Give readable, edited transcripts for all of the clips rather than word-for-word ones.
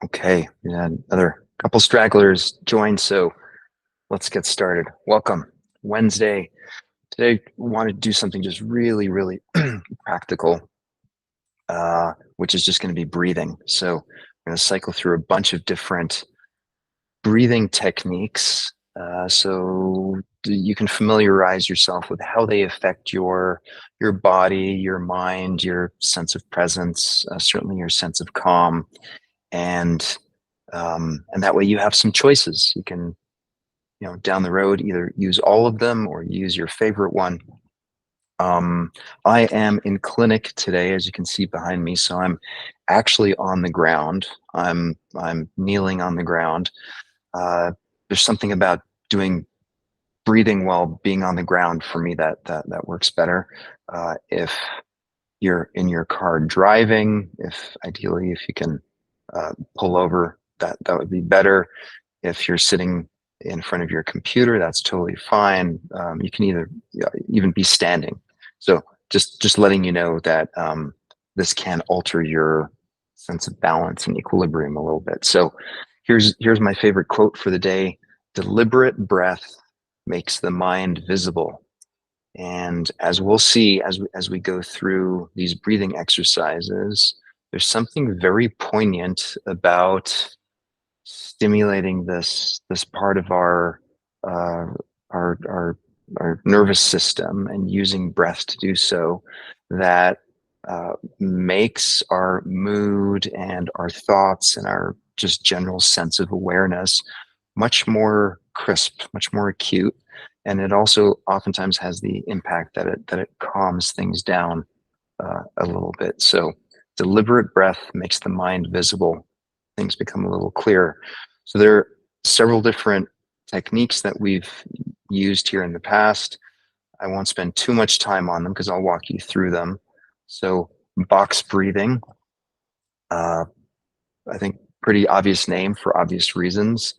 Okay, yeah, another couple stragglers joined, so let's get started. Welcome. Wednesday. Today, we want to do something just really practical, which is just going to be breathing. So we're going to cycle through a bunch of different breathing techniques, so you can familiarize yourself with how they affect your body, your mind, your sense of presence, certainly your sense of calm, and and that way you have some choices. You can, down the road, either use all of them or use your favorite one. Um, I am in clinic today, as you can see behind me, so I'm actually on the ground. I'm kneeling on the ground. Uh, there's something about doing breathing while being on the ground for me that works better. If you're in your car driving, if ideally if you can pull over, that would be better. If you're sitting in front of your computer, that's totally fine. You can either even be standing. So just letting you know that this can alter your sense of balance and equilibrium a little bit. So here's my favorite quote for the day: "Deliberate breath makes the mind visible." And as we'll see as we go through these breathing exercises, there's something very poignant about stimulating this part of uh, our our our nervous system and using breath to do so, that makes our mood and our thoughts and our just general sense of awareness much more crisp, much more acute. And it also oftentimes has the impact that it calms things down a little bit. So deliberate breath makes the mind visible. Things become a little clearer. So there are several different techniques that we've used here in the past. I won't spend too much time on them because I'll walk you through them. So box breathing, uh, I think pretty obvious name for obvious reasons.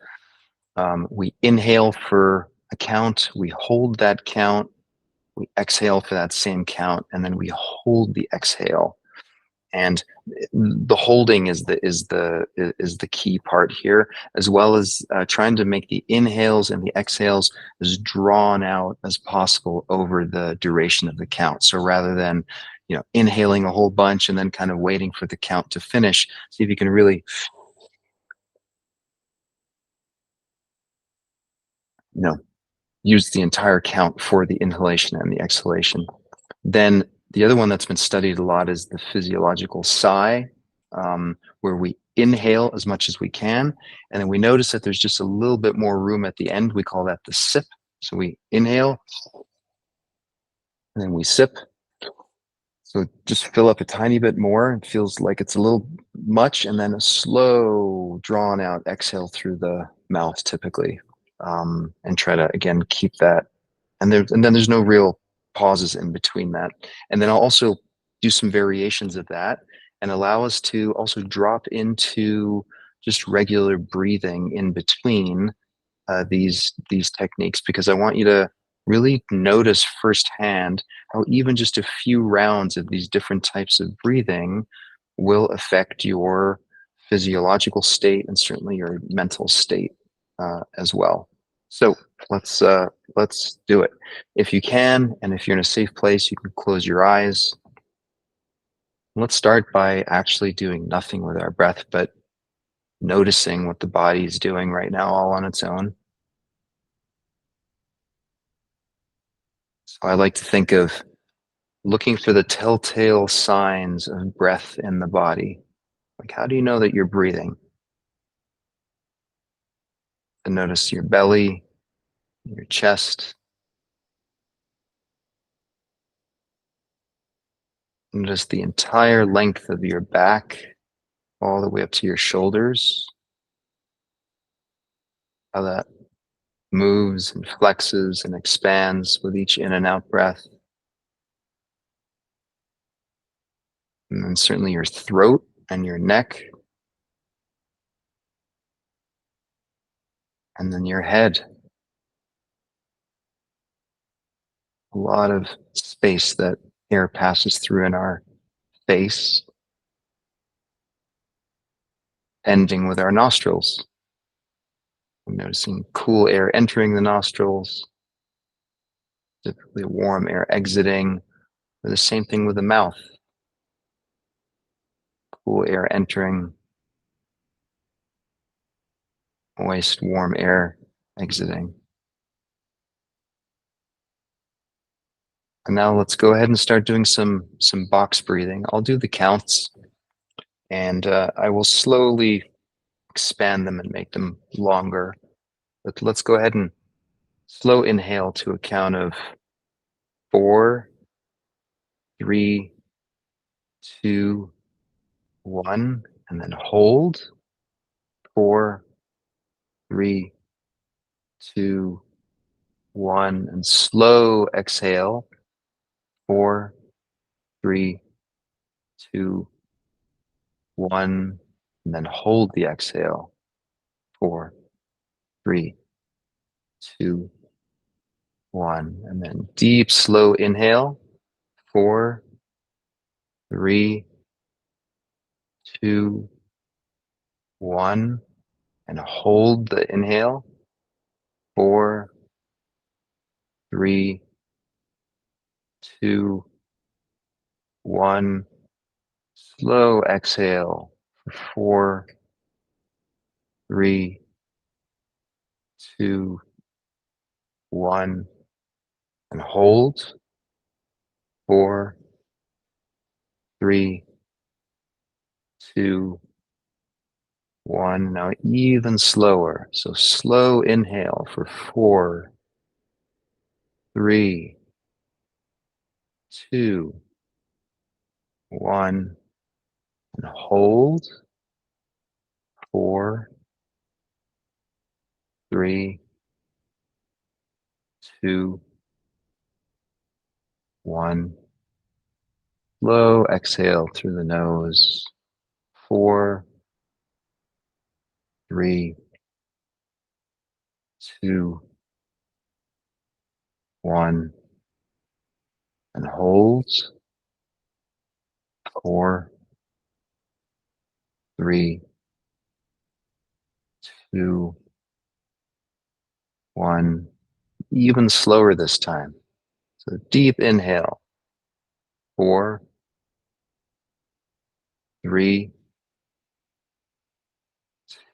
We inhale for a count, we hold that count, we exhale for that same count, and then we hold the exhale. And the holding is the key part here, as well as trying to make the inhales and the exhales as drawn out as possible over the duration of the count. So rather than inhaling a whole bunch and then kind of waiting for the count to finish, see if you can really you know use the entire count for the inhalation and the exhalation. Then the other one that's been studied a lot is the physiological sigh, where we inhale as much as we can, and then we notice that there's just a little bit more room at the end. We call that the sip. So we inhale, and then we sip. So just fill up a tiny bit more. It feels like it's a little much, and then a slow, drawn out exhale through the mouth, typically, and try to again keep that. And then there's no real pauses in between that. And then I'll also do some variations of that and allow us to also drop into just regular breathing in between these techniques, because I want you to really notice firsthand how even just a few rounds of these different types of breathing will affect your physiological state and certainly your mental state as well. So let's do it. If you can, and if you're in a safe place, you can close your eyes. Let's start by actually doing nothing with our breath, but noticing what the body is doing right now all on its own. So I like to think of looking for the telltale signs of breath in the body. Like, how do you know that you're breathing? And notice your belly, your chest. Notice the entire length of your back, all the way up to your shoulders. How that moves and flexes and expands with each in and out breath. And then certainly your throat and your neck. And then your head. A lot of space that air passes through in our face. ending with our nostrils. Noticing cool air entering the nostrils, typically warm air exiting, or the same thing with the mouth. Cool air entering, moist, warm air exiting. And now let's go ahead and start doing some box breathing. I'll do the counts, and I will slowly expand them and make them longer. But let's go ahead and slow inhale to a count of 4, 3, 2, 1, and then hold. 4, 3, 2, 1, and slow exhale. 4, 3, 2, 1, and then hold the exhale. 4, 3, 2, 1, and then deep, slow inhale. 4, 3, 2, 1, and hold the inhale. 4, 3, 2, 1. Slow exhale. 4, 3, 2, 1, and hold. 4, 3, 2, 1. Now even slower. So slow inhale for 4, 3, 2, 1, and hold. 4, 3, 2, 1. Slow exhale through the nose. 4, 3, 2, 1, and hold. 4, 3, 2, 1. Even slower this time. So deep inhale. 4, 3,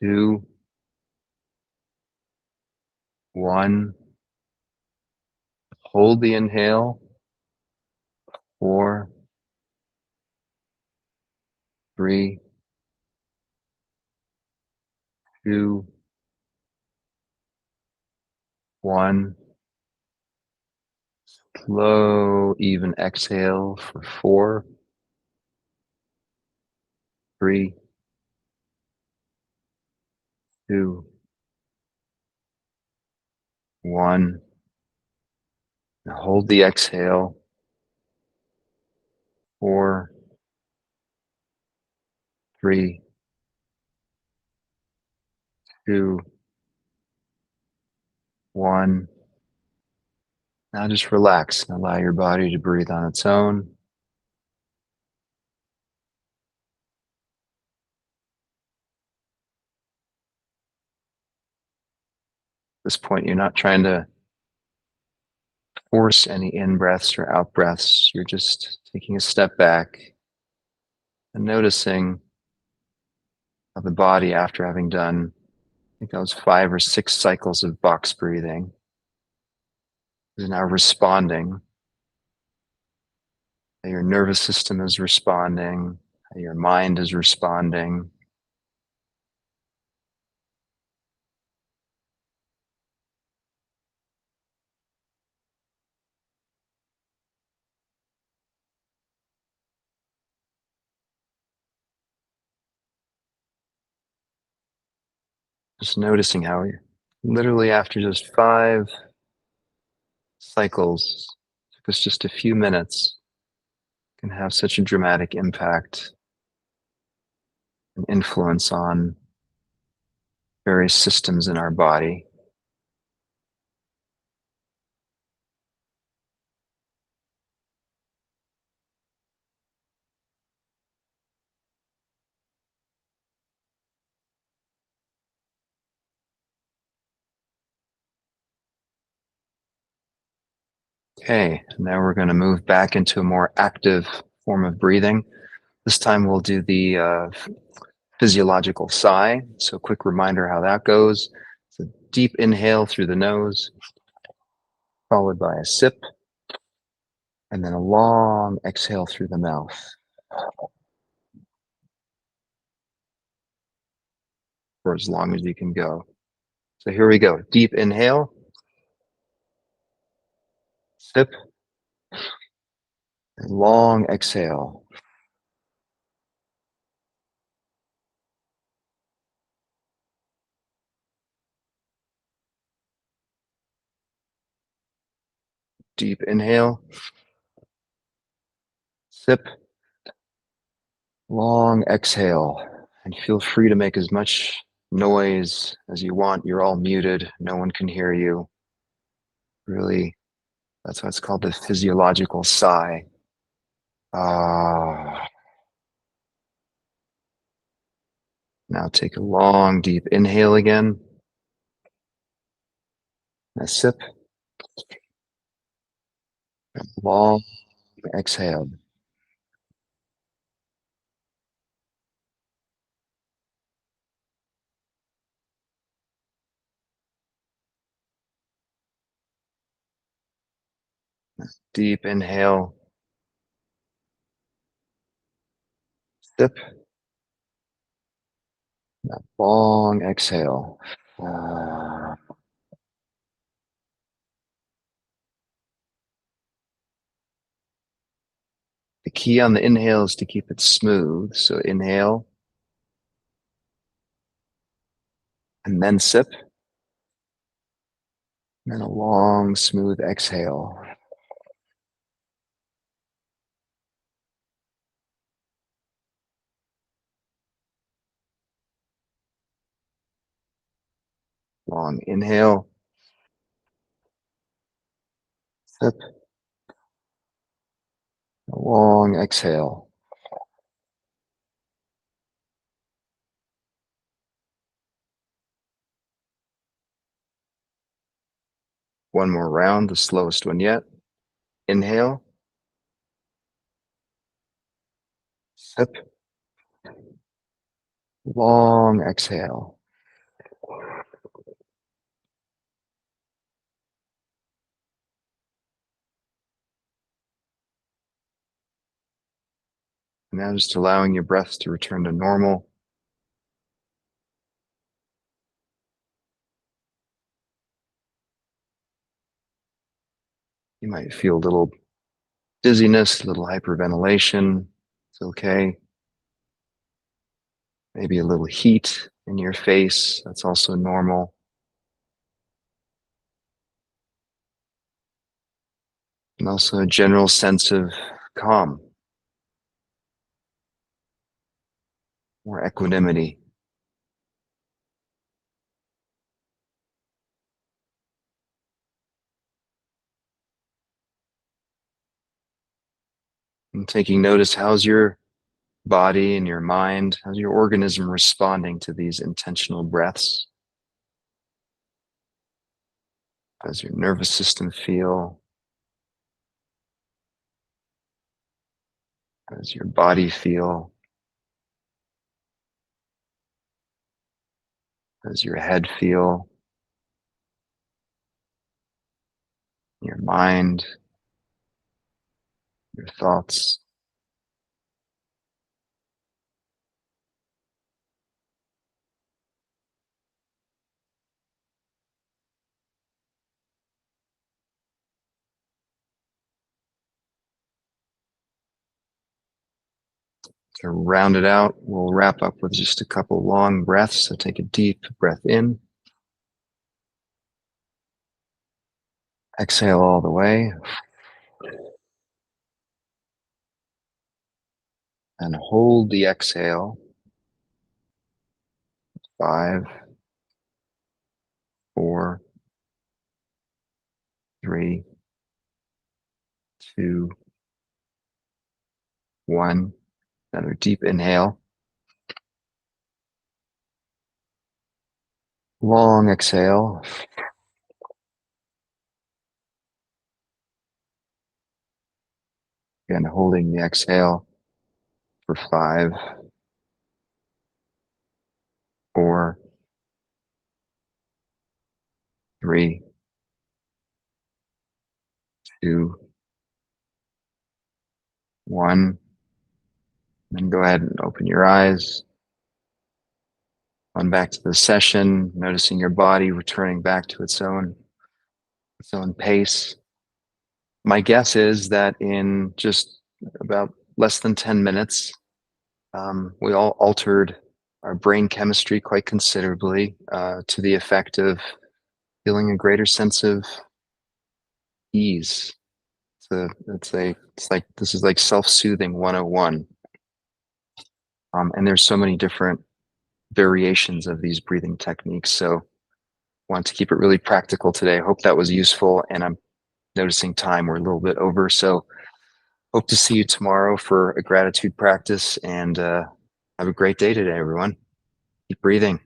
2, 1. Hold the inhale. 4, 3, 2, 1. Slow, even exhale for 4, 3, 2, 1. Now hold the exhale. 4, 3, 2, 1. Now just relax and allow your body to breathe on its own. At this point, you're not trying to force any in breaths or out breaths. You're just taking a step back and noticing how the body, after having done, I think that was 5 or 6 cycles of box breathing, is now responding. How your nervous system is responding, how your mind is responding. Just noticing how you're literally after just 5 cycles, took us just a few minutes, can have such a dramatic impact and influence on various systems in our body. Okay, now we're going to move back into a more active form of breathing. This time we'll do the physiological sigh. So, quick reminder how that goes. It's a deep inhale through the nose, followed by a sip, and then a long exhale through the mouth for as long as you can go. So, here we go. Deep inhale, sip, and long exhale. Deep inhale, sip, long exhale. And feel free to make as much noise as you want. You're all muted, no one can hear you. Really, that's why it's called the physiological sigh. Ah. Now take a long, deep inhale again. A sip, and long exhale. Deep inhale, sip, and long exhale. Ah. The key on the inhale is to keep it smooth. So inhale and then sip, and then a long, smooth exhale. Long inhale, sip, a long exhale. One more round, the slowest one yet. Inhale, sip, long exhale. Now just allowing your breath to return to normal. You might feel a little dizziness, a little hyperventilation. It's okay. Maybe a little heat in your face. That's also normal. And also a general sense of calm or equanimity. And taking notice, how's your body and your mind, how's your organism responding to these intentional breaths? How does your nervous system feel? How does your body feel? How does your head feel? Your mind, your thoughts? To round it out, we'll wrap up with just a couple long breaths. So take a deep breath in, exhale all the way, and hold the exhale. 5, 4, 3, 2, 1. Another deep inhale, long exhale. Again, holding the exhale for 5, 4, 3, 2, 1. Then go ahead and open your eyes. On back to the session, noticing your body returning back to its own pace. My guess is that in just about less than 10 minutes, we all altered our brain chemistry quite considerably to the effect of feeling a greater sense of ease. This is like self-soothing 101. And there's so many different variations of these breathing techniques. So want to keep it really practical today. Hope that was useful. And I'm noticing time, we're a little bit over. So hope to see you tomorrow for a gratitude practice, and have a great day today, everyone. Keep breathing.